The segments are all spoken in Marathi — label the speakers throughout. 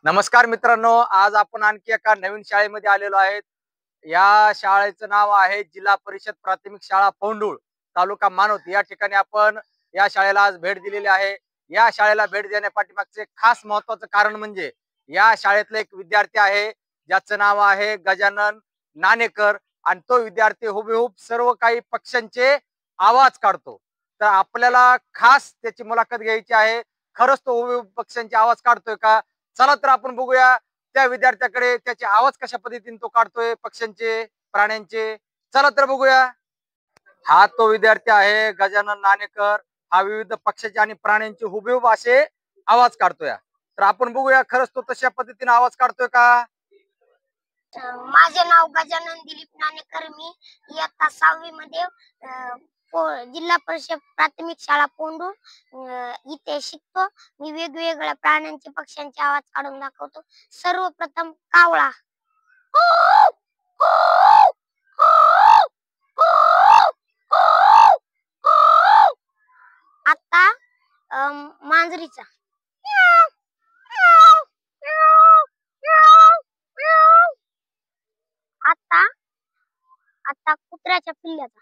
Speaker 1: नमस्कार मित्रांनो, आज आपण आणखी एका नवीन शाळेमध्ये आलेलो आहेत. या शाळेचं नाव आहे जिल्हा परिषद प्राथमिक शाळा पौंडुळ, तालुका मानवत. या ठिकाणी आपण या शाळेला आज भेट दिलेली आहे. या शाळेला भेट देण्यापाठीमागचे खास महत्त्वाचं कारण म्हणजे या शाळेतला एक विद्यार्थी आहे, ज्याचं नाव आहे गजानन नाणेकर आणि तो विद्यार्थी हुबेहूब सर्व काही पक्ष्यांचे आवाज काढतो. तर आपल्याला खास त्याची मुलाखत घ्यायची आहे. खरंच तो हुबेहूब पक्ष्यांचे आवाज काढतोय का? चला तर आपण बघूया त्या विद्यार्थ्याकडे, त्याचे आवाज कशा पद्धतीने तो काढतोय पक्ष्यांचे, प्राण्यांचे. चला तर बघूया. हा तो विद्यार्थी आहे गजानन नाणेकर. हा विविध पक्ष्याचे आणि प्राण्यांचे हुबेहूब असे आवाज काढतोय. तर आपण बघूया खरंच तो तशा पद्धतीने आवाज काढतोय का.
Speaker 2: माझे नाव गजानन दिलीप नाणेकर. मी इयत्ता 6वी मध्ये जिल्हा परिषद प्राथमिक शाळा पौंडुळ इथे शिकतो. मी वेगवेगळ्या प्राण्यांचे पक्ष्यांचे आवाज काढून दाखवतो. सर्वप्रथम कावळा. आता मांजरीचा. आता आता कुत्र्याच्या पिल्ल्याचा.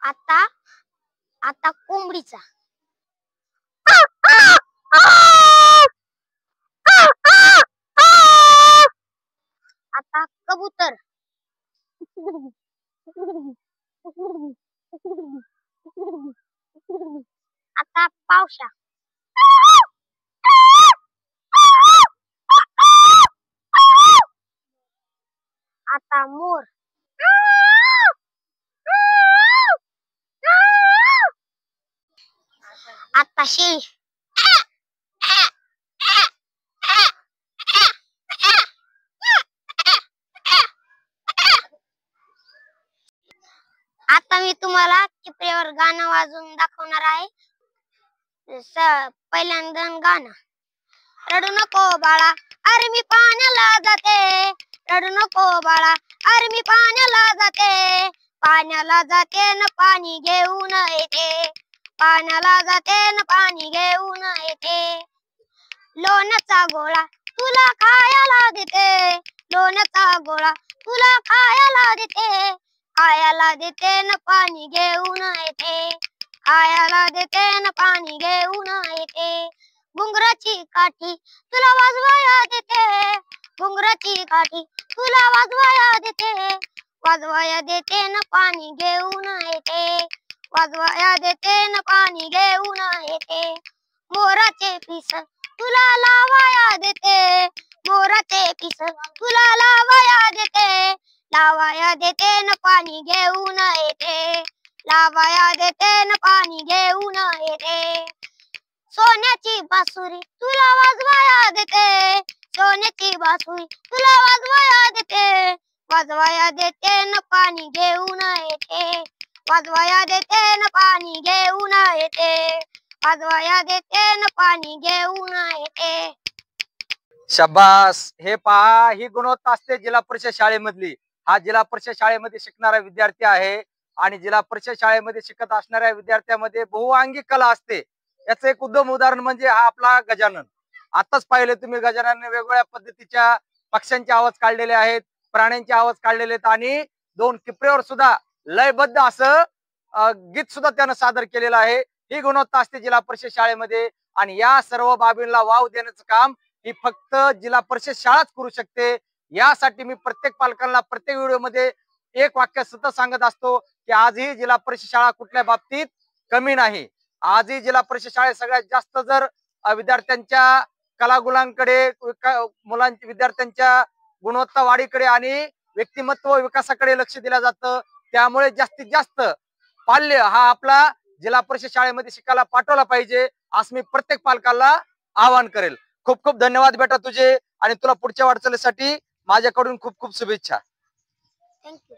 Speaker 2: आता आता कोंबडीचा. आता कबूतर. आता पावशा. आता मोर. आता शेळी. आता मी तुम्हाला चिपळ्यावर गाणं वाजवून दाखवणार आहे. पहिल्यांदा गाणं. रडू नको बाळा, अरे मी पाण्याला जाते. रडू नको बाळा, अरे मी पाण्याला जाते. पाण्याला जाते न पाणी घेऊन येते. पाण्याला जाते न पाणी घेऊन येते. लोण्याचा गोळा तुला खायला देते. लोण्याचा गोळा तुला खायला देते. खायला देते न पाणी घेऊन येते. खायला देते न पाणी घेऊन येते. घुंगराची काठी तुला वाजवाया देते. घुंगराची काठी तुला वाजवाया देते. वाजवाया देते न पाणी घेऊन येते. वाजवाया देते न पाणी घेऊन येते. मोराचे पिस तुला लावाया देते. मोराचे पिस तुला लावाया देते. लावाया देते न पाणी घेऊन येते. लावाया देते न पाणी घेऊन येते. सोन्याची बासुरी तुला वाजवाया देते. सोन्याची बासुरी तुला वाजवाया देते. वाजवाया देते न पाणी घेऊन येते. वाजवाया देते न पाणी घेऊन येते. वाजवाया देते न पाणी घेऊन येते.
Speaker 1: शाबास. हे पहा, ही गुणवत्ता असते जिल्हा परिषद शाळेमधली. हा जिल्हा परिषद शाळेमध्ये शिकणारा विद्यार्थी आहे आणि जिल्हा परिषद शाळेमध्ये शिकत असणाऱ्या विद्यार्थ्यामध्ये बहुअंगी कला असते. याचं एक उत्तम उदाहरण म्हणजे हा आपला गजानन. आताच पाहिले तुम्ही, गजाननने वेगवेगळ्या पद्धतीच्या पक्ष्यांचे आवाज काढलेले आहेत, प्राण्यांचे आवाज काढलेले आहेत आणि 2 टिपऱ्यावर सुद्धा लयबद्ध असं गीत सुद्धा त्यानं सादर केलेलं आहे. ही गुणवत्ता असते जिल्हा परिषद शाळेमध्ये आणि या सर्व बाबींना वाव देण्याचं काम ही फक्त जिल्हा परिषद शाळाच करू शकते. यासाठी मी प्रत्येक पालकांना प्रत्येक व्हिडिओमध्ये एक वाक्य सतत सांगत असतो की आजही जिल्हा परिषद शाळा कुठल्या बाबतीत कमी नाही. आजही जिल्हा परिषद शाळेत सगळ्यात जास्त जर विद्यार्थ्यांच्या कलागुणांकडे, मुलांच्या विद्यार्थ्यांच्या गुणवत्ता वाढीकडे आणि व्यक्तिमत्व विकासाकडे लक्ष दिलं जातं. त्यामुळे जास्तीत जास्त पाल्य हा आपला जिल्हा परिषद शाळेमध्ये शिकायला पाठवला पाहिजे, असं मी प्रत्येक पालकाला आवाहन करेल. खूप खूप धन्यवाद बेटा तुझे आणि तुला पुढच्या वाटचालीसाठी माझ्याकडून खूप खूप शुभेच्छा.
Speaker 2: थँक्यू.